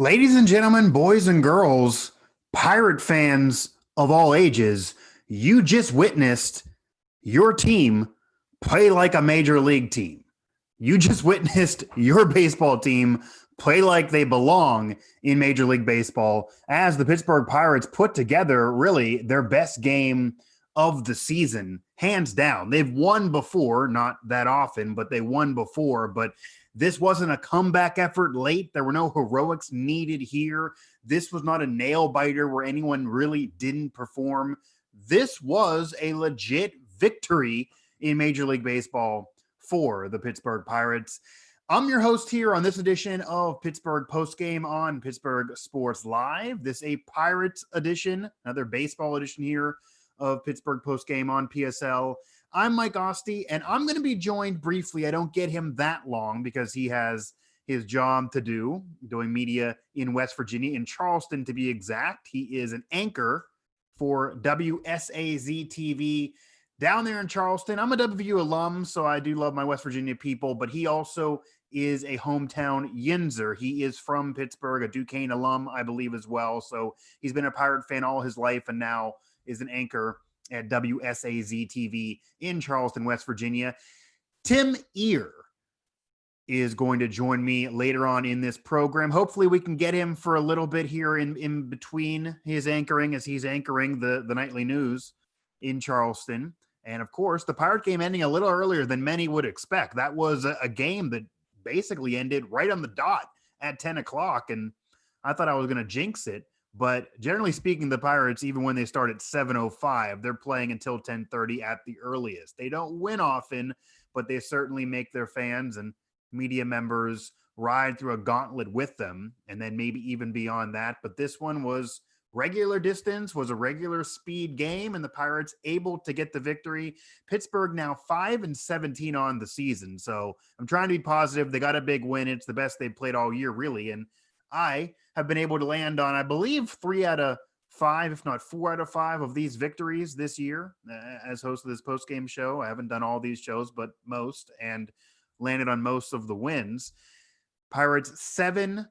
Ladies and gentlemen, boys and girls, Pirate fans of all ages, you just witnessed your team play like a major league team. You just witnessed your baseball team play like they belong in Major League Baseball as the Pittsburgh Pirates put together really their best game of the season, hands down. They've won before, not that often, but they won before. But this wasn't a comeback effort late. There were no heroics needed here. This was not a nail biter where anyone really didn't perform. This was a legit victory in Major League Baseball for the Pittsburgh Pirates. I'm your host here on this edition of Pittsburgh Postgame on Pittsburgh Sports Live. This is a Pirates edition, another baseball edition here of Pittsburgh Postgame on PSL. I'm Mike Asti, and I'm going to be joined briefly. I don't get him that long because he has his job to do, doing media in West Virginia, in Charleston to be exact. He is an anchor for WSAZ-TV down there in Charleston. I'm a WVU alum, so I do love my West Virginia people, but he also is a hometown Yinzer. He is from Pittsburgh, a Duquesne alum, I believe, as well. So he's been a Pirate fan all his life and now is an anchor at WSAZ-TV in Charleston, West Virginia. Tim Irr is going to join me later on in this program. Hopefully we can get him for a little bit here in between his anchoring as he's anchoring the nightly news in Charleston. And, of course, the Pirate game ending a little earlier than many would expect. That was a game that basically ended right on the dot at 10 o'clock, and I thought I was going to jinx it. But generally speaking, the Pirates, even when they start at 7:05, they're playing until 10:30 at the earliest. They don't win often, but they certainly make their fans and media members ride through a gauntlet with them, and then maybe even beyond that. But this one was regular distance, was a regular speed game, and the Pirates able to get the victory. Pittsburgh now 5-17 on the season. So I'm trying to be positive. They got a big win. It's the best they've played all year, really. And I have been able to land on, I believe, 3 out of 5, if not 4 out of 5 of these victories this year as host of this post-game show. I haven't done all these shows, but most, and landed on most of the wins. Pirates 7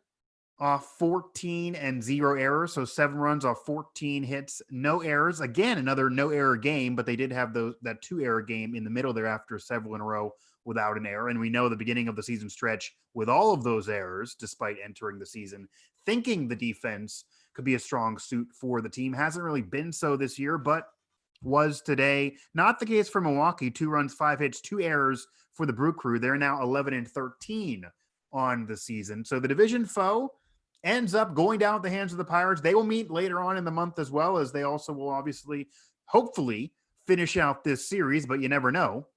off 14 and 0 errors. So 7 runs off 14 hits, no errors. Again, another no error game, but they did have that 2 error game in the middle there after several in a row without an error. And we know the beginning of the season stretch with all of those errors, despite entering the season, thinking the defense could be a strong suit for the team. Hasn't really been so this year, but was today. Not the case for Milwaukee. 2 runs, 5 hits, 2 errors for the Brew Crew. They're now 11-13 on the season. So the division foe ends up going down at the hands of the Pirates. They will meet later on in the month as well, as they also will obviously, hopefully, finish out this series, but you never know.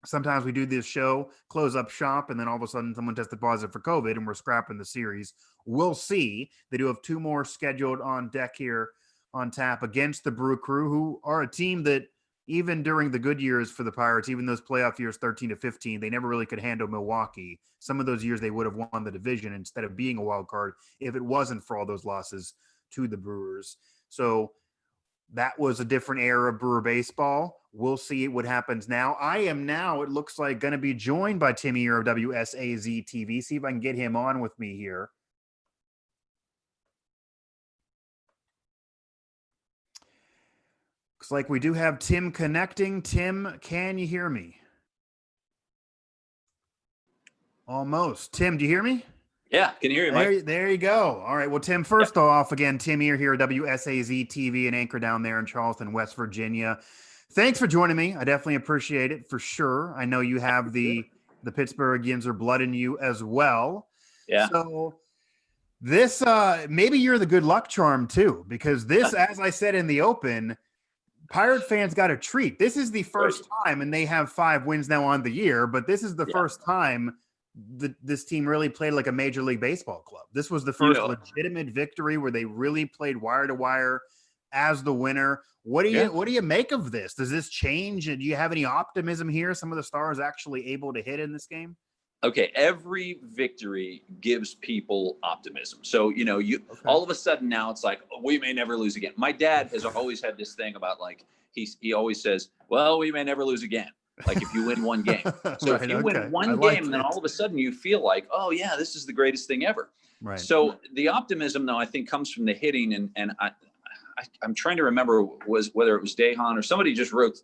Sometimes we do this show, close up shop, and then all of a sudden someone tested positive for COVID and we're scrapping the series. We'll see. They do have 2 more scheduled on deck here on tap against the Brew Crew, who are a team that even during the good years for the Pirates, even those playoff years 13-15, they never really could handle Milwaukee. Some of those years they would have won the division instead of being a wild card if it wasn't for all those losses to the Brewers. So that was a different era of Brewer baseball. We'll see what happens now. I am now, it looks like, going to be joined by Tim Irr of WSAZ-TV. See if I can get him on with me here. Looks like we do have Tim connecting. Tim, can you hear me? Almost. Tim, do you hear me? Yeah, can you hear me, Mike? There you go. All right. Well, Tim, first off, again, Tim Irr here at WSAZ-TV, an anchor down there in Charleston, West Virginia. Thanks for joining me. I definitely appreciate it for sure. I know you have the Pittsburgh Yinzer blood in you as well. Yeah. So this, maybe you're the good luck charm too, because this, as I said in the open, Pirate fans got a treat. This is the first time, and they have 5 wins now on the year, but this is the first time this team really played like a Major League Baseball club. This was the first legitimate victory where they really played wire to wire as the winner. What do you make of this? Does this change? Do you have any optimism here? Some of the stars actually able to hit in this game? Okay, every victory gives people optimism. So, all of a sudden now it's like, we may never lose again. My dad has always had this thing about, like, he always says, well, we may never lose again. Like if you win one game. So Right, if you okay. win I one like game, then it. all of a sudden you feel like, oh yeah, this is the greatest thing ever. Right. So the optimism, though, I think comes from the hitting, and I'm trying to remember whether it was Dehan or somebody just wrote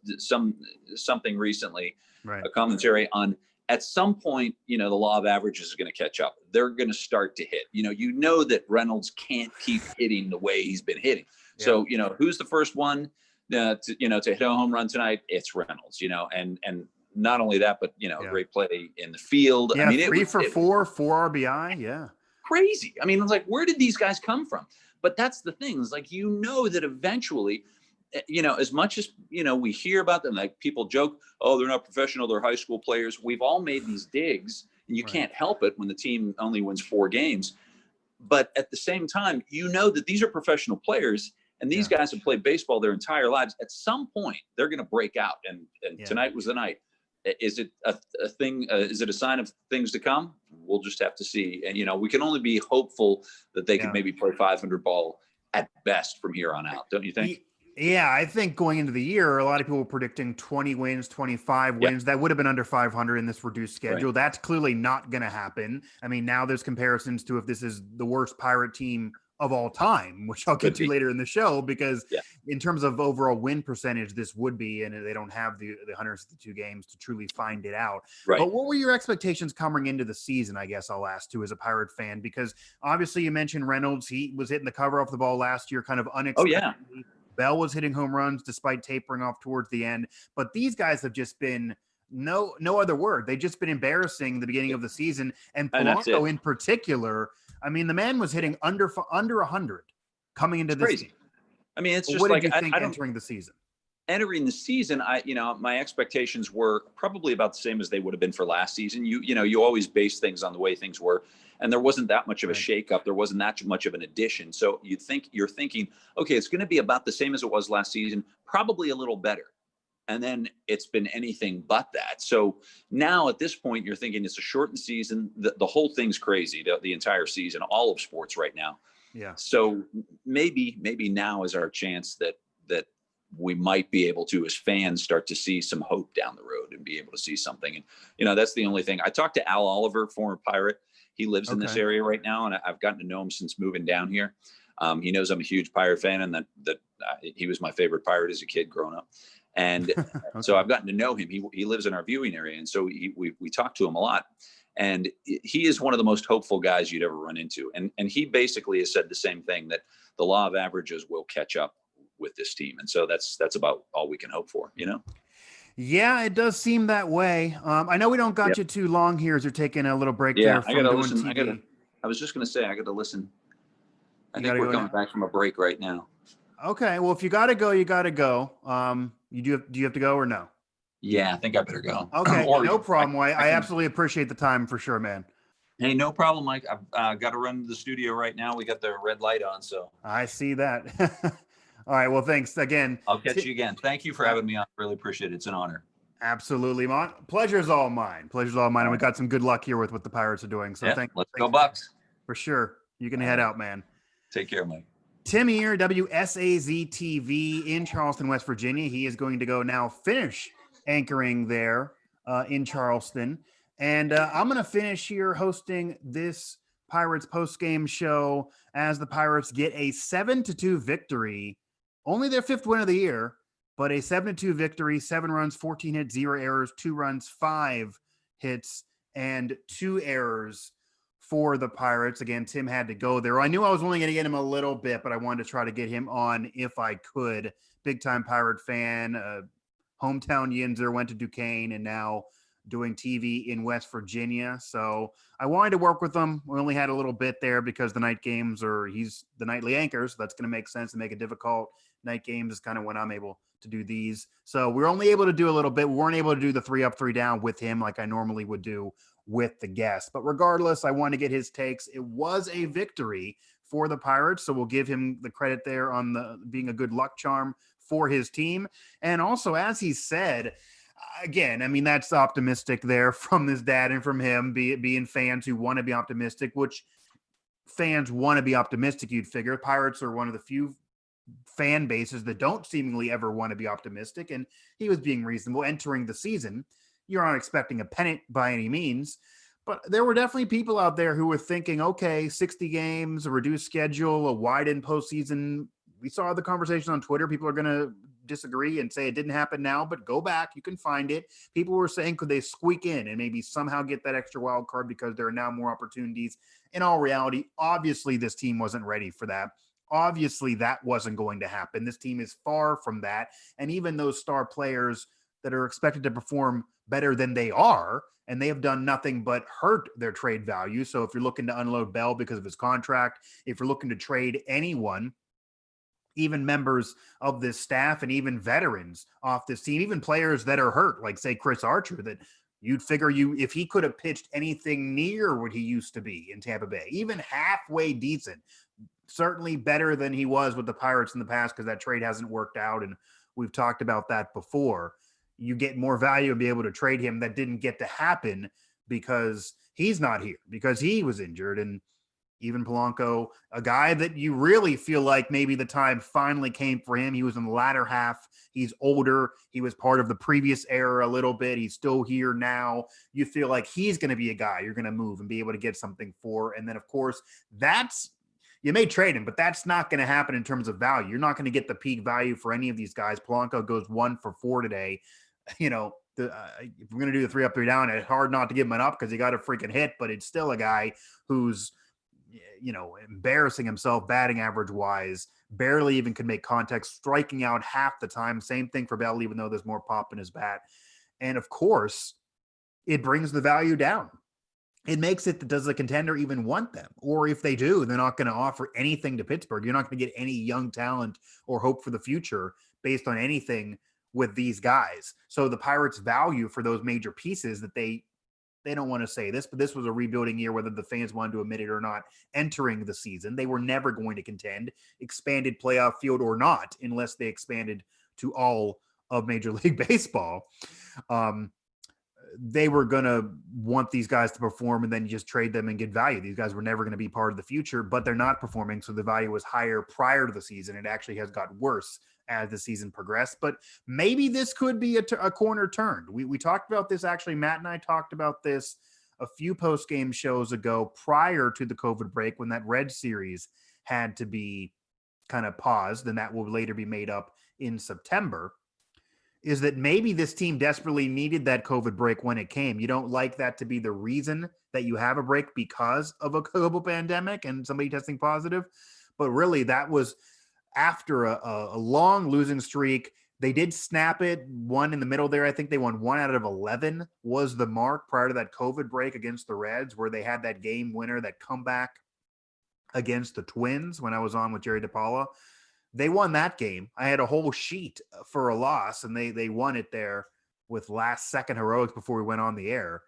something recently, Right. a commentary on at some point, the law of averages is going to catch up. They're going to start to hit. You know that Reynolds can't keep hitting the way he's been hitting. Yeah. So who's the first one to hit a home run tonight? It's Reynolds. And not only that, but great play in the field. Yeah, I mean, 3 for 4, 4 RBI. Yeah. Crazy. I mean, it's like, where did these guys come from? But that's the thing. It's like, that eventually, as much as, we hear about them, like people joke, oh, they're not professional, they're high school players. We've all made these digs, and you can't help it when the team only wins 4 games. But at the same time, that these are professional players, and these guys have played baseball their entire lives. At some point, they're going to break out. And tonight was the night. Is it a thing? Is it a sign of things to come? We'll just have to see. And, we can only be hopeful that they could maybe play 500 ball at best from here on out. Don't you think? Yeah, I think going into the year, a lot of people were predicting 20 wins, 25 wins. That would have been under 500 in this reduced schedule. Right. That's clearly not going to happen. I mean, now there's comparisons to if this is the worst Pirate team of all time, which I'll get to later in the show, because in terms of overall win percentage, this would be, and they don't have the 162 games to truly find it out. Right. But what were your expectations coming into the season, I guess I'll ask too, as a Pirate fan, because obviously you mentioned Reynolds. He was hitting the cover off the ball last year, kind of unexpectedly. Oh, yeah. Bell was hitting home runs despite tapering off towards the end. But these guys have just been no other word. They've just been embarrassing the beginning of the season. And Polanco in particular, I mean, the man was hitting under 100 coming into this crazy. Season. I mean, it's just what like, did you think I don't, entering the season? Entering the season, my expectations were probably about the same as they would have been for last season. You always base things on the way things were, and there wasn't that much of a shakeup. There wasn't that much of an addition. So you're thinking, okay, it's going to be about the same as it was last season, probably a little better. And then it's been anything but that. So now at this point, you're thinking it's a shortened season. The whole thing's crazy, the entire season, all of sports right now. Yeah. So maybe now is our chance that we might be able to, as fans, start to see some hope down the road and be able to see something. And, that's the only thing. I talked to Al Oliver, former Pirate. He lives in this area right now, and I've gotten to know him since moving down here. He knows I'm a huge Pirate fan, and that he was my favorite Pirate as a kid growing up. And so I've gotten to know him. He lives in our viewing area, and so we talk to him a lot. And he is one of the most hopeful guys you'd ever run into. And he basically has said the same thing, that the law of averages will catch up with this team. And so that's about all we can hope for, Yeah, it does seem that way. I know we don't got you too long here as you're taking a little break there from doing listen. TV. I was just going to say, I got to listen. I think we're coming back from a break right now. Okay. Well, if you got to go, you got to go. Do you have to go or no? Yeah, I think I better go. Okay. No problem. I absolutely appreciate the time for sure, man. Hey, no problem, Mike. I've got to run to the studio right now. We got the red light on, so. I see that. All right. Well, thanks again. I'll catch you again. Thank you for having me on. Really appreciate it. It's an honor. Absolutely. Pleasure's all mine. And we got some good luck here with what the Pirates are doing. So let's go Bucks. For sure. You can head out, man. Take care, Mike. Tim Irr, WSAZ-TV in Charleston, West Virginia. He is going to go now finish anchoring there in Charleston. And I'm going to finish here hosting this Pirates postgame show as the Pirates get a 7-2 victory. Only their 5th win of the year, but a 7-2 victory, 7 runs, 14 hits, 0 errors, 2 runs, 5 hits, and 2 errors for the Pirates. Again, Tim had to go there. I knew I was only going to get him a little bit, but I wanted to try to get him on if I could. Big-time Pirate fan, hometown Yinzer, went to Duquesne, and now doing TV in West Virginia. So I wanted to work with him. We only had a little bit there because the night games he's the nightly anchor. So that's going to make sense to make it difficult. Night games is kind of when I'm able to do these. So we're only able to do a little bit. We weren't able to do the 3 up, 3 down with him like I normally would do with the guest. But regardless, I want to get his takes. It was a victory for the Pirates. So we'll give him the credit there on being a good luck charm for his team. And also, as he said, again, I mean, that's optimistic there from his dad and from him, being fans who want to be optimistic, which fans want to be optimistic, you'd figure. Pirates are one of the few fan bases that don't seemingly ever want to be optimistic. And he was being reasonable entering the season. You're not expecting a pennant by any means, but there were definitely people out there who were thinking, okay, 60 games, a reduced schedule, a widened postseason. We saw the conversation on Twitter. People are going to disagree and say it didn't happen now, but go back. You can find it. People were saying, could they squeak in and maybe somehow get that extra wild card because there are now more opportunities? In all reality, obviously this team wasn't ready for that. Obviously that wasn't going to happen. This team is far from that. And even those star players that are expected to perform better than they are, and they have done nothing but hurt their trade value. So if you're looking to unload Bell because of his contract, if you're looking to trade anyone, even members of this staff and even veterans off this team, even players that are hurt, like say Chris Archer, that you'd figure if he could have pitched anything near what he used to be in Tampa Bay, even halfway decent, certainly better than he was with the Pirates in the past, because that trade hasn't worked out. And we've talked about that before. You get more value and be able to trade him. That didn't get to happen because he's not here, because he was injured. And even Polanco, a guy that you really feel like maybe the time finally came for him. He was in the latter half. He's older. He was part of the previous era a little bit. He's still here now. You feel like he's going to be a guy you're going to move and be able to get something for. And then, of course, you may trade him, but that's not going to happen in terms of value. You're not going to get the peak value for any of these guys. Polanco goes 1 for 4 today. If we're going to do the 3 up, 3 down, it's hard not to give him an up because he got a freaking hit, but it's still a guy who's, embarrassing himself batting average wise, barely even could make contact, striking out half the time. Same thing for Bell, even though there's more pop in his bat. And of course, it brings the value down. It makes it that does the contender even want them? Or if they do, they're not going to offer anything to Pittsburgh. You're not going to get any young talent or hope for the future based on anything with these guys. So the Pirates' value for those major pieces that they don't want to say this, but this was a rebuilding year, whether the fans wanted to admit it or not, entering the season. They were never going to contend, expanded playoff field or not, unless they expanded to all of Major League Baseball. They were going to want these guys to perform and then just trade them and get value. These guys were never going to be part of the future, but they're not performing. So the value was higher prior to the season. It actually has got worse as the season progressed, but maybe this could be a corner turned. We talked about this. Actually, Matt and I talked about this a few post-game shows ago prior to the COVID break, when that Red series had to be kind of paused, and that will later be made up in September. Is that maybe this team desperately needed that COVID break when it came. You don't like that to be the reason that you have a break because of a global pandemic and somebody testing positive. But really, that was after a long losing streak. They did snap it, one in the middle there. I think they won 1 out of 11 was the mark prior to that COVID break against the Reds, where they had that game winner, that comeback against the Twins when I was on with Jerry DePaula. They won that game. I had a whole sheet for a loss, and they won it there with last-second heroics before we went on the air.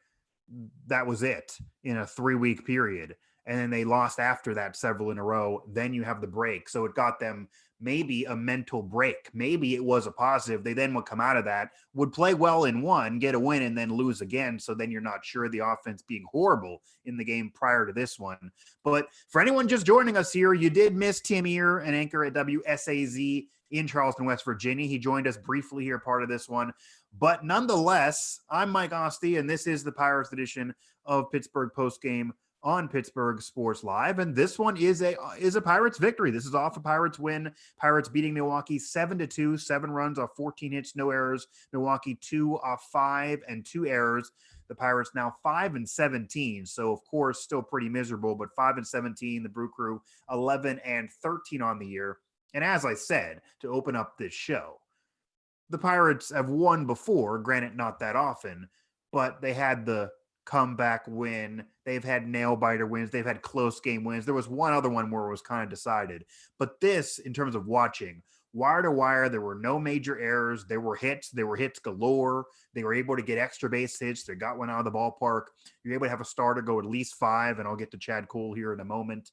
That was it in a 3-week period. And then they lost after that several in a row. Then you have the break. So it got them maybe a mental break. Maybe it was a positive. They then would come out of that, would play well in one, get a win, and then lose again. So then you're not sure, the offense being horrible in the game prior to this one. But for anyone just joining us here, you did miss Tim Irr, an anchor at WSAZ in Charleston, West Virginia. He joined us briefly here, part of this one. But nonetheless, I'm Mike Asti, and this is the Pirates edition of Pittsburgh Postgame on Pittsburgh Sports Live. And this one is a Pirates victory. This is off a Pirates win. Pirates beating Milwaukee 7-2, 7 runs off 14 hits, no errors. Milwaukee 2 off 5 and 2 errors. The Pirates now 5-17. So of course, still pretty miserable, but 5-17. The Brew Crew 11-13 on the year. And as I said, to open up this show, the Pirates have won before, granted not that often, but they had the comeback win. They've had nail-biter wins. They've had close game wins. There was one other one where it was kind of decided. But this, in terms of watching, wire to wire, there were no major errors. There were hits. There were hits galore. They were able to get extra base hits. They got one out of the ballpark. You're able to have a starter go at least 5, and I'll get to Chad Cole here in a moment.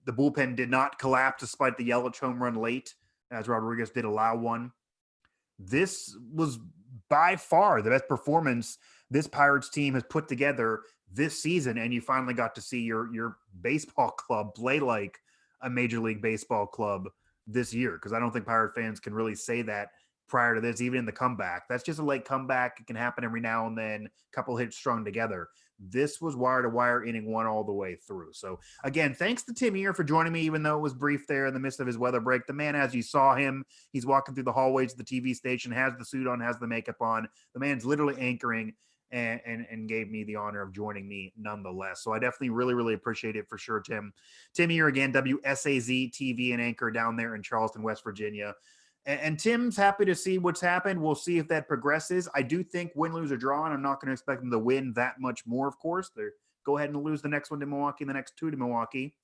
The bullpen did not collapse despite the Yelich home run late, as Rodriguez did allow one. This was by far the best performance this Pirates team has put together this season, and you finally got to see your baseball club play like a Major League Baseball club this year, because I don't think Pirate fans can really say that prior to this, even in the comeback. That's just a late comeback. It can happen every now and then, a couple hits strung together. This was wire to wire inning one all the way through. So again, thanks to Tim Irr for joining me, even though it was brief there in the midst of his weather break. The man, as you saw him, he's walking through the hallways of the TV station, has the suit on, has the makeup on. The man's literally anchoring and gave me the honor of joining me nonetheless. So I definitely really appreciate it for sure, Tim. Tim Irr again, WSAZ-TV and anchor down there in Charleston, West Virginia. And Tim's happy to see what's happened. We'll see if that progresses. I do think win, lose, or draw, and I'm not going to expect them to win that much more, of course. They go ahead and lose the next one to Milwaukee and the next two to Milwaukee.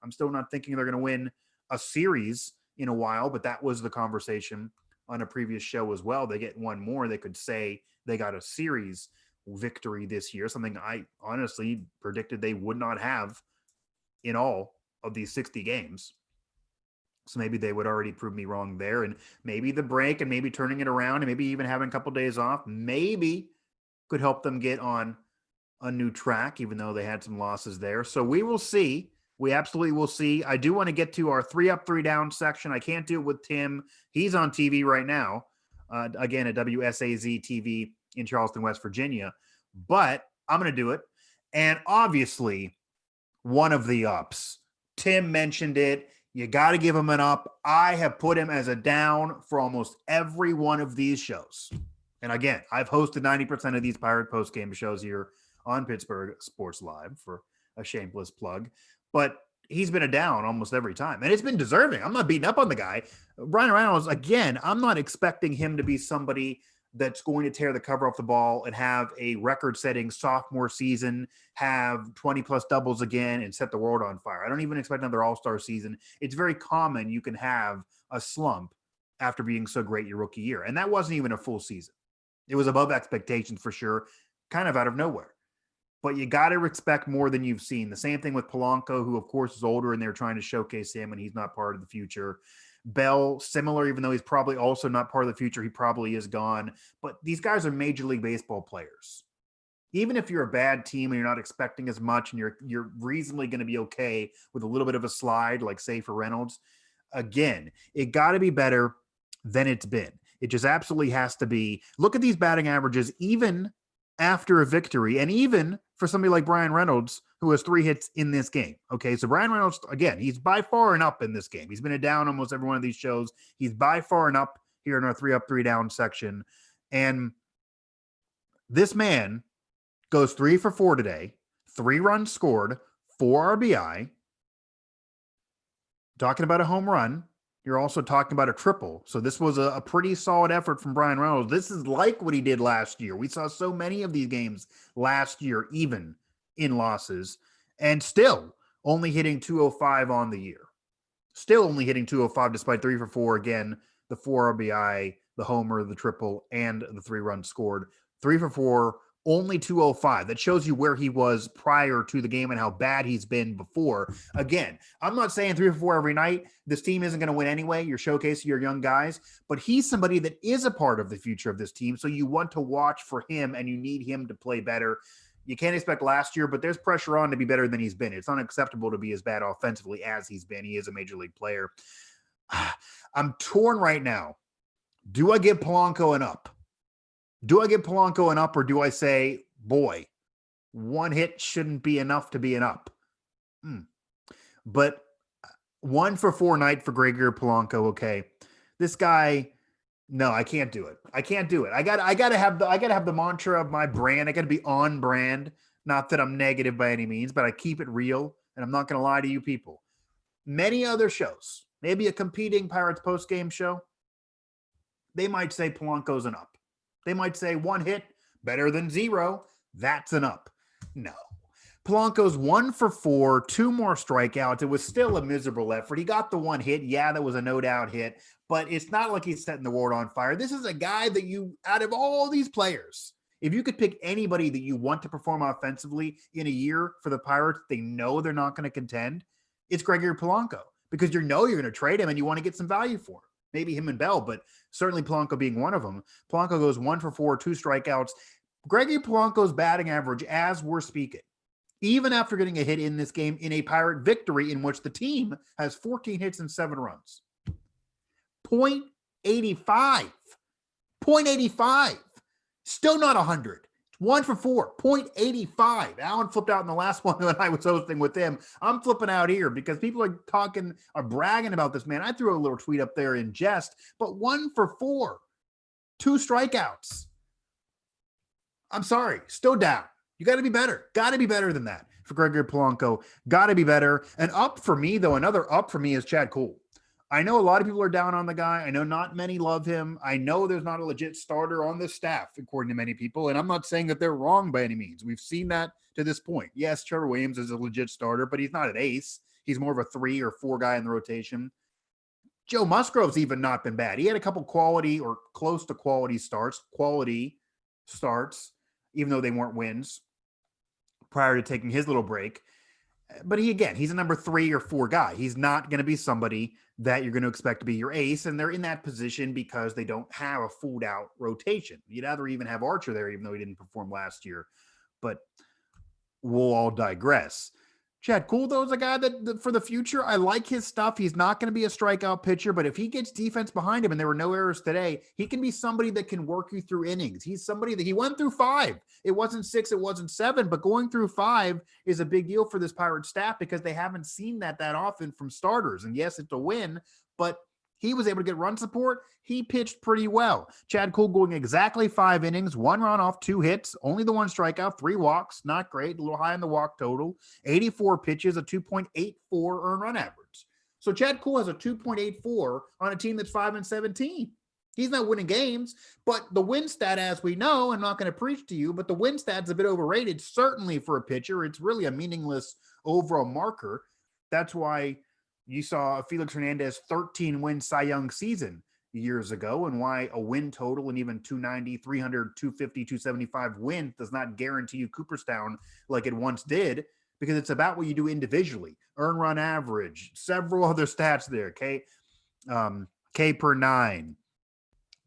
I'm still not thinking they're going to win a series in a while, but that was the conversation on a previous show as well. They get one more, they could say they got a series victory this year, something I honestly predicted they would not have in all of these 60 games. So maybe they would already prove me wrong there. And maybe the break and maybe turning it around and maybe even having a couple of days off maybe could help them get on a new track, even though they had some losses there. So we will see. We absolutely will see. I do want to get to our 3 up, 3 down section. I can't do it with Tim. He's on TV right now, again, at WSAZ-TV in Charleston, West Virginia. But I'm going to do it. And obviously, one of the ups. Tim mentioned it. You got to give him an up. I have put him as a down for almost every one of these shows. And again, I've hosted 90% of these Pirate postgame shows here on Pittsburgh Sports Live, for a shameless plug. But he's been a down almost every time. And it's been deserving. I'm not beating up on the guy. Brian Reynolds, again, I'm not expecting him to be somebody that's going to tear the cover off the ball and have a record-setting sophomore season, have 20-plus doubles again, and set the world on fire. I don't even expect another all-star season. It's very common you can have a slump after being so great your rookie year. And that wasn't even a full season. It was above expectations for sure, kind of out of nowhere. But you got to expect more than you've seen. The same thing with Polanco, who, of course, is older, and they're trying to showcase him, and he's not part of the future. Bell, similar, even though he's probably also not part of the future. He probably is gone. But these guys are Major League Baseball players. Even if you're a bad team and you're not expecting as much and you're reasonably going to be okay with a little bit of a slide, like, say, for Reynolds, again, it got to be better than it's been. It just absolutely has to be. Look at these batting averages, even after a victory, and even for somebody like Brian Reynolds, who has 3 hits in this game. Okay, so Brian Reynolds, again, he's by far an up in this game. He's been a down almost every one of these shows. He's by far an up here in our 3 up, 3 down section. And this man goes 3 for 4 today, 3 runs scored, 4 RBI. Talking about a home run. You're also talking about a triple. So this was a pretty solid effort from Brian Reynolds. This is like what he did last year. We saw so many of these games last year, even in losses, and still only hitting 205 on the year. Still only hitting 205 despite 3 for 4. Again, the 4 RBI, the homer, the triple, and the 3 runs scored. 3 for 4, only 205. That shows you where he was prior to the game and how bad he's been before. Again, I'm not saying 3 for 4 every night. This team isn't going to win anyway. You're showcasing your young guys, but he's somebody that is a part of the future of this team. So you want to watch for him and you need him to play better. You can't expect last year, but there's pressure on to be better than he's been. It's unacceptable to be as bad offensively as he's been. He is a major league player. I'm torn right now. Do I give Polanco an up? Do I give Polanco an up, or do I say, boy, 1 hit shouldn't be enough to be an up? But 1 for 4 night for Gregory Polanco. Okay, this guy, no, I can't do it. I can't do it. I gotta have the mantra of my brand. I gotta be on brand. Not that I'm negative by any means, but I keep it real, and I'm not gonna lie to you people. Many other shows, maybe a competing Pirates postgame show, they might say Polanco's an up. They might say 1 hit better than 0. That's an up. No. Polanco's 1 for 4, 2 more strikeouts. It was still a miserable effort. He got the 1 hit. Yeah, that was a no doubt hit, but it's not like he's setting the world on fire. This is a guy that you, out of all these players, if you could pick anybody that you want to perform offensively in a year for the Pirates, they know they're not going to contend, it's Gregory Polanco, because you're going to trade him and you want to get some value for him. Maybe him and Bell, but certainly Polanco being one of them. Polanco goes 1 for 4, 2 strikeouts. Gregory Polanco's batting average, as we're speaking, even after getting a hit in this game in a Pirate victory in which the team has 14 hits and 7 runs. 0.85. 0.85. Still not 100. 1 for 4, 0.85. Alan flipped out in the last one when I was hosting with him. I'm flipping out here because people are bragging about this, man. I threw a little tweet up there in jest, but 1 for 4, 2 strikeouts. I'm sorry, still down. You got to be better. Got to be better than that for Gregory Polanco. Got to be better. And up for me, though, another up for me is Chad Kuhl. I know a lot of people are down on the guy. I know not many love him. I know there's not a legit starter on this staff, according to many people. And I'm not saying that they're wrong by any means. We've seen that to this point. Yes, Trevor Williams is a legit starter, but he's not an ace. He's more of a 3 or 4 guy in the rotation. Joe Musgrove's even not been bad. He had a couple quality or close to quality starts, even though they weren't wins prior to taking his little break. But he's a number 3 or 4 guy. He's not going to be somebody that you're going to expect to be your ace, and they're in that position because they don't have a full out rotation. You'd rather even have Archer there, even though he didn't perform last year. But we'll all digress. Chad Kuhl, though, is a guy that for the future, I like his stuff. He's not going to be a strikeout pitcher, but if he gets defense behind him, and there were no errors today, he can be somebody that can work you through innings. He's somebody that he went through 5. It wasn't 6, it wasn't 7, but going through 5 is a big deal for this Pirate staff because they haven't seen that often from starters. And yes, it's a win, but he was able to get run support. He pitched pretty well. Chad Kuhl going exactly 5 innings, 1 run off, 2 hits, only the 1 strikeout, 3 walks. Not great, a little high in the walk total. 84 pitches, a 2.84 earned run average. So Chad Kuhl has a 2.84 on a team that's 5-17. He's not winning games, but the win stat, as we know, I'm not going to preach to you, but the win stat's a bit overrated, certainly for a pitcher. It's really a meaningless overall marker. That's why you saw Felix Hernandez 13-win Cy Young season years ago, and why a win total and even 290, 300, 250, 275 wins does not guarantee you Cooperstown like it once did, because it's about what you do individually. Earn run average, several other stats there. K per 9,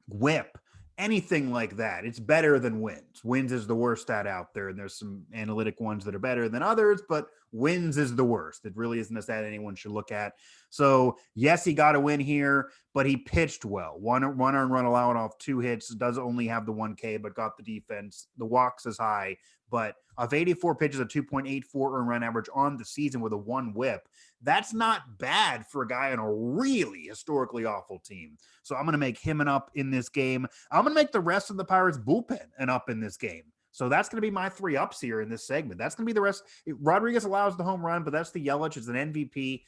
whip, anything like that. It's better than wins. Wins is the worst stat out there, and there's some analytic ones that are better than others, but wins is the worst. It really isn't a stat anyone should look at. So yes, he got a win here, but he pitched well. One earned run allowed off 2 hits, does only have the 1K, but got the defense. The walks is high, but of 84 pitches, a 2.84 earned run average on the season with a 1 whip. That's not bad for a guy on a really historically awful team. So I'm going to make him an up in this game. I'm going to make the rest of the Pirates bullpen an up in this game. So that's going to be my 3 ups here in this segment. That's going to be the rest. Rodriguez allows the home run, but that's the Yelich. It's an MVP.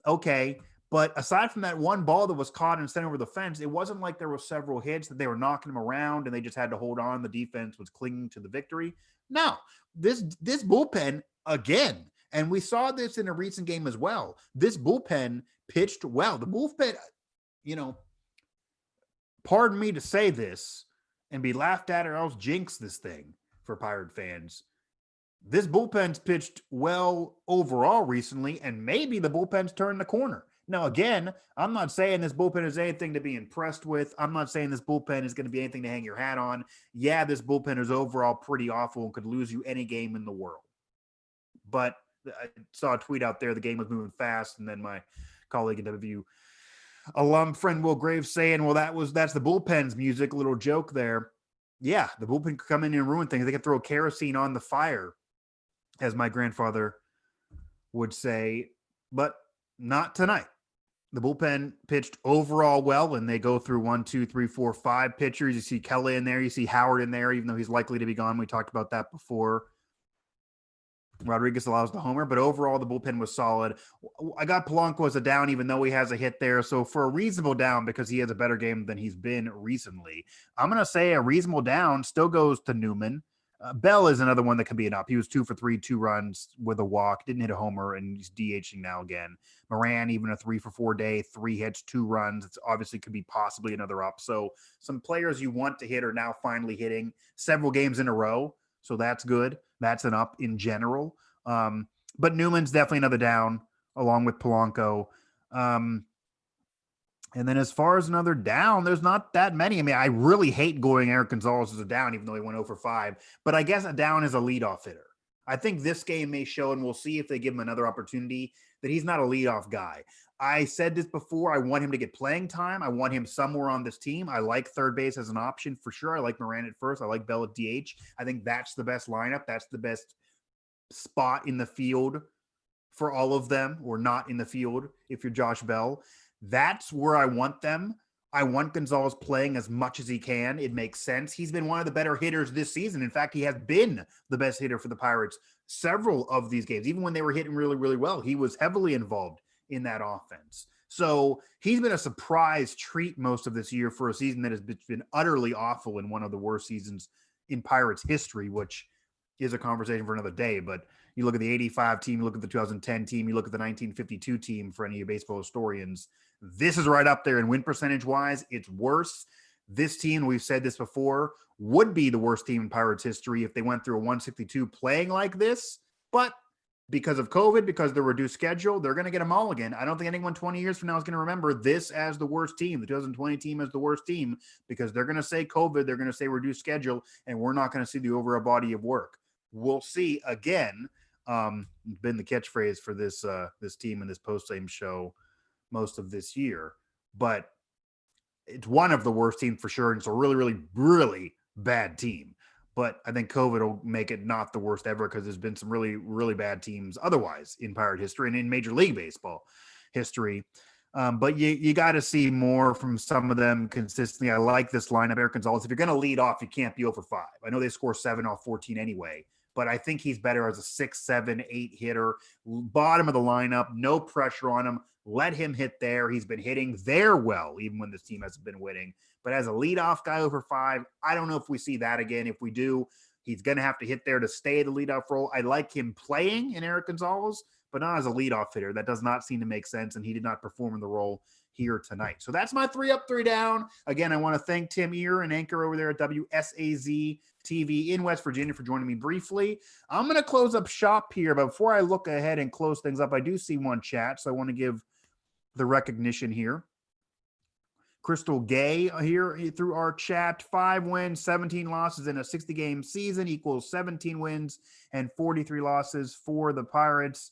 Okay. But aside from that 1 ball that was caught and sent over the fence, it wasn't like there were several hits that they were knocking him around and they just had to hold on. The defense was clinging to the victory. No, this bullpen, again, and we saw this in a recent game as well, this bullpen pitched well. The bullpen, pardon me to say this and be laughed at or else jinx this thing for Pirate fans. This bullpen's pitched well overall recently, and maybe the bullpen's turned the corner. Now, again, I'm not saying this bullpen is anything to be impressed with. I'm not saying this bullpen is going to be anything to hang your hat on. Yeah, this bullpen is overall pretty awful and could lose you any game in the world. But I saw a tweet out there, the game was moving fast, and then my colleague and WVU alum friend Will Graves saying, well, that's the bullpen's music, a little joke there. Yeah, the bullpen could come in and ruin things. They could throw kerosene on the fire, as my grandfather would say, but not tonight. The bullpen pitched overall well, and they go through 1, 2, 3, 4, 5 pitchers. You see Kelly in there. You see Howard in there, even though he's likely to be gone. We talked about that before. Rodriguez allows the homer, but overall the bullpen was solid. I got Polanco as a down, even though he has a hit there. So for a reasonable down, because he has a better game than he's been recently, I'm going to say a reasonable down still goes to Newman. Bell is another one that can be an up. He was 2 for 3, 2 runs with a walk, didn't hit a homer, and he's DHing now again. Moran, even a 3 for 4 day, 3 hits, 2 runs. It's obviously could be possibly another up. So some players you want to hit are now finally hitting several games in a row. So that's good. That's an up in general. But Newman's definitely another down along with Polanco. And then as far as another down, there's not that many. I mean, I really hate going Eric Gonzalez as a down, even though he went 0 for 5. But I guess a down is a leadoff hitter. I think this game may show, and we'll see if they give him another opportunity, that he's not a leadoff guy. I said this before. I want him to get playing time. I want him somewhere on this team. I like third base as an option for sure. I like Moran at first. I like Bell at DH. I think that's the best lineup. That's the best spot in the field for all of them, or not in the field if you're Josh Bell. That's where I want them. I want Gonzalez playing as much as he can. It makes sense. He's been one of the better hitters this season. In fact, he has been the best hitter for the Pirates several of these games. Even when they were hitting really, really well, he was heavily involved in that offense. So he's been a surprise treat most of this year for a season that has been utterly awful and one of the worst seasons in Pirates history, which is a conversation for another day. But you look at the 85 team, you look at the 2010 team, you look at the 1952 team for any of baseball historians. This is right up there in win percentage wise. It's worse. This team, we've said this before, would be the worst team in Pirates history if they went through a 162 playing like this. But because of COVID, because of the reduced schedule, they're going to get a mulligan. I don't think anyone 20 years from now is going to remember this as the worst team, the 2020 team as the worst team, because they're going to say COVID, they're going to say reduced schedule, and we're not going to see the overall body of work. We'll see again. Been the catchphrase for this team in this post-game show most of this year, but it's one of the worst teams for sure. And it's a really, really, really bad team. But I think COVID will make it not the worst ever, because there's been some really, really bad teams otherwise in Pirate history and in Major League Baseball history. But you got to see more from some of them consistently. I like this lineup. Eric Gonzalez, if you're going to lead off, you can't be 0 for 5. I know they score 7 off 14 anyway, but I think he's better as a 6, 7, 8 hitter, bottom of the lineup, no pressure on him. Let him hit there. He's been hitting there well, even when this team hasn't been winning. But as a leadoff guy over 5, I don't know if we see that again. If we do, he's going to have to hit there to stay the leadoff role. I like him playing in Eric Gonzalez, but not as a leadoff hitter. That does not seem to make sense, and he did not perform in the role here tonight. So that's my 3 up, 3 down. Again, I want to thank Tim Irr, an anchor over there at WSAZ-TV in West Virginia, for joining me briefly. I'm going to close up shop here, but before I look ahead and close things up, I do see one chat, so I want to give the recognition here. Crystal Gay here through our chat. 5 wins, 17 losses in a 60-game season equals 17 wins and 43 losses for the Pirates.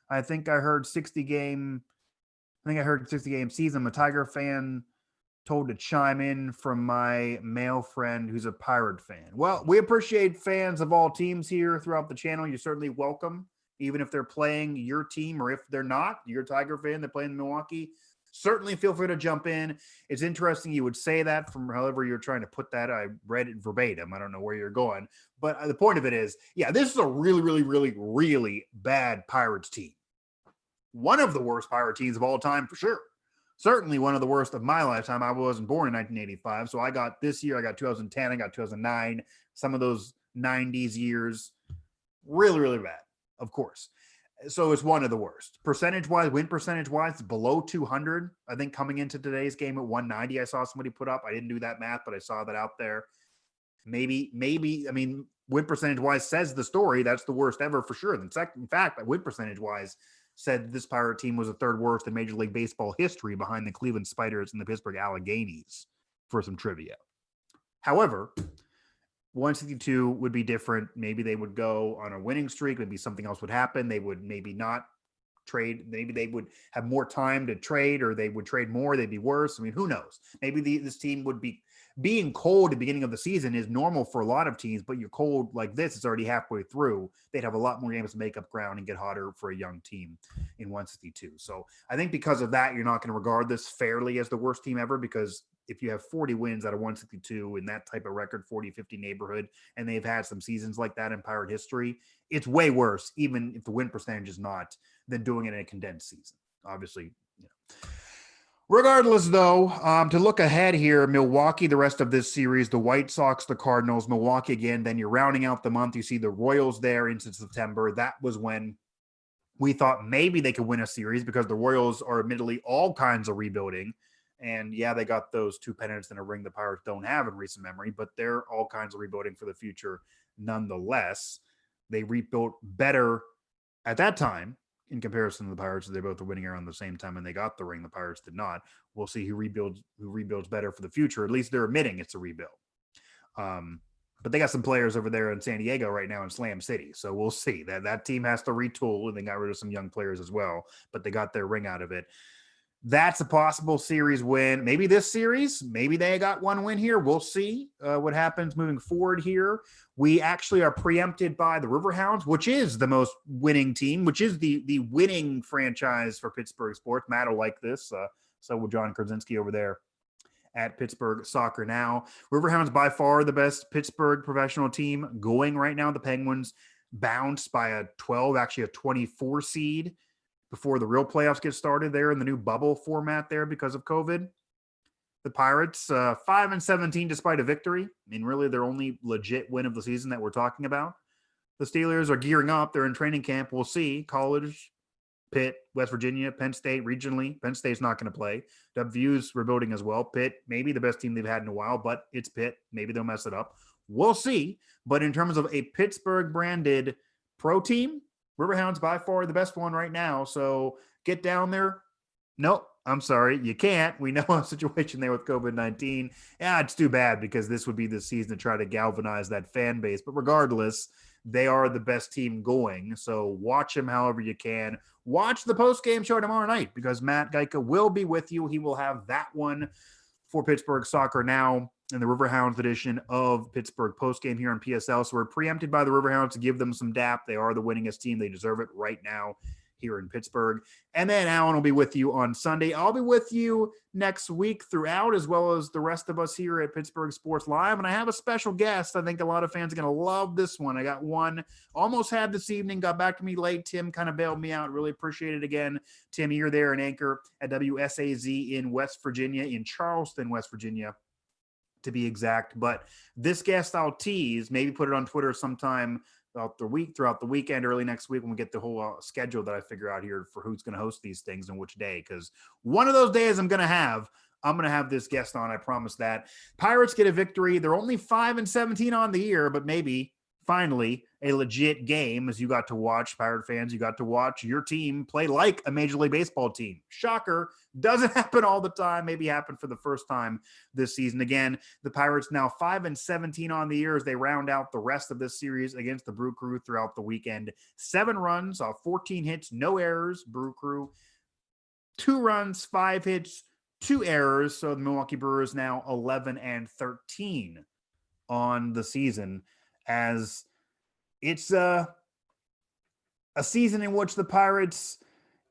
I think I heard 60-game season. I'm a Tiger fan, told to chime in from my male friend who's a Pirate fan. Well, we appreciate fans of all teams here throughout the channel. You're certainly welcome, even if they're playing your team, or if they're not, you're a Tiger fan, they're playing in Milwaukee. Certainly feel free to jump in. It's interesting you would say that from however you're trying to put that. I read it verbatim. I don't know where you're going. But the point of it is, yeah, this is a really, really, really, really bad Pirates team. One of the worst Pirate teams of all time, for sure. Certainly one of the worst of my lifetime. I wasn't born in 1985. So I got this year, I got 2010, I got 2009, some of those 90s years. Really, really bad, of course. So it's one of the worst. Percentage-wise, win percentage-wise, it's below 200. I think coming into today's game at 190, I saw somebody put up. I didn't do that math, but I saw that out there. Maybe, I mean, win percentage-wise says the story. That's the worst ever for sure. In fact, win percentage-wise said this Pirate team was the 3rd worst in Major League Baseball history, behind the Cleveland Spiders and the Pittsburgh Alleghenies, for some trivia. However, 162 would be different. Maybe they would go on a winning streak. Maybe something else would happen. They would maybe not trade. Maybe they would have more time to trade, or they would trade more. They'd be worse. I mean, who knows? Maybe this team would be being cold at the beginning of the season is normal for a lot of teams, but you're cold like this, it's already halfway through. They'd have a lot more games to make up ground and get hotter for a young team in 162. So I think because of that, you're not going to regard this fairly as the worst team ever, because if you have 40 wins out of 162 in that type of record, 40-50 neighborhood, and they've had some seasons like that in Pirate history, it's way worse, even if the win percentage is not, than doing it in a condensed season. Obviously, you know. Regardless, though, to look ahead here, Milwaukee, the rest of this series, the White Sox, the Cardinals, Milwaukee again, then you're rounding out the month. You see the Royals there into September. That was when we thought maybe they could win a series, because the Royals are admittedly all kinds of rebuilding. And yeah, they got those 2 pennants and a ring the Pirates don't have in recent memory, but they're all kinds of rebuilding for the future nonetheless. They rebuilt better at that time in comparison to the Pirates. They both were winning around the same time and they got the ring. The Pirates did not. We'll see who rebuilds better for the future. At least they're admitting it's a rebuild. But they got some players over there in San Diego right now in Slam City. So we'll see. That team has to retool, and they got rid of some young players as well, but they got their ring out of it. That's a possible series win. Maybe this series, maybe they got one win here. We'll see what happens moving forward here. We actually are preempted by the Riverhounds, which is the most winning team, which is the winning franchise for Pittsburgh sports. Matt will like this. So will John Krasinski over there at Pittsburgh Soccer Now. Riverhounds by far the best Pittsburgh professional team going right now. The Penguins bounced by a 12, actually a 24 seed before the real playoffs get started there in the new bubble format there because of COVID. The Pirates, 5-17 despite a victory. I mean, really their only legit win of the season that we're talking about. The Steelers are gearing up. They're in training camp. We'll see. College, Pitt, West Virginia, Penn State, regionally. Penn State's not going to play. WVU's rebuilding as well. Pitt, maybe the best team they've had in a while, but it's Pitt. Maybe they'll mess it up. We'll see. But in terms of a Pittsburgh-branded pro team, Riverhounds by far the best one right now. So get down there. Nope, I'm sorry. You can't. We know a situation there with COVID-19. Yeah, it's too bad because this would be the season to try to galvanize that fan base. But regardless, they are the best team going. So watch them however you can. Watch the post-game show tomorrow night because Matt Geika will be with you. He will have that one for Pittsburgh Soccer Now in the Riverhounds edition of Pittsburgh Postgame here on PSL. So we're preempted by the Riverhounds to give them some dap. They are the winningest team. They deserve it right now here in Pittsburgh. And then Alan will be with you on Sunday. I'll be with you next week throughout, as well as the rest of us here at Pittsburgh Sports Live. And I have a special guest. I think a lot of fans are going to love this one. I got one almost had this evening, got back to me late. Tim kind of bailed me out. Really appreciate it again. Tim, you're there, an anchor at WSAZ in West Virginia, in Charleston, West Virginia, to be exact. But this guest I'll tease, maybe put it on Twitter sometime throughout the weekend, early next week when we get the whole schedule that I figure out here for who's going to host these things and which day. Because one of those days I'm going to have this guest on. I promise that. Pirates get a victory. They're only 5-17 on the year, but maybe finally a legit game as you got to watch, Pirate fans, you got to watch your team play like a Major League Baseball team. Shocker. Doesn't happen all the time. Maybe happened for the first time this season. Again, the Pirates now 5-17 on the year as they round out the rest of this series against the Brew Crew throughout the weekend. 7 runs, 14 hits, no errors. Brew Crew, 2 runs, 5 hits, 2 errors. So the Milwaukee Brewers now 11-13 on the season, as it's a season in which the Pirates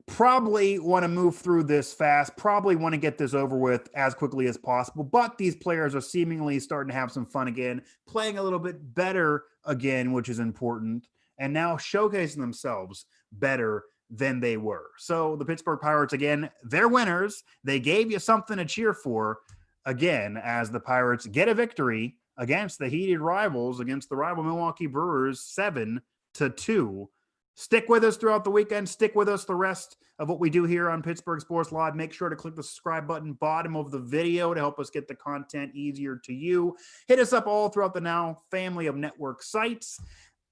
probably want to move through this fast, probably want to get this over with as quickly as possible. But these players are seemingly starting to have some fun again, playing a little bit better again, which is important, and now showcasing themselves better than they were. So the Pittsburgh Pirates, again, they're winners. They gave you something to cheer for again as the Pirates get a victory against the heated rivals, against the rival Milwaukee Brewers, 7-2. Stick with us throughout the weekend. Stick with us the rest of what we do here on Pittsburgh Sports Live. Make sure to click the subscribe button bottom of the video to help us get the content easier to you. Hit us up all throughout the Now family of network sites.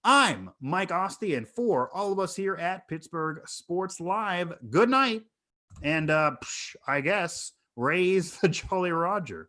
I'm Mike Asti, and for all of us here at Pittsburgh Sports Live, good night. And I guess raise the Jolly Roger.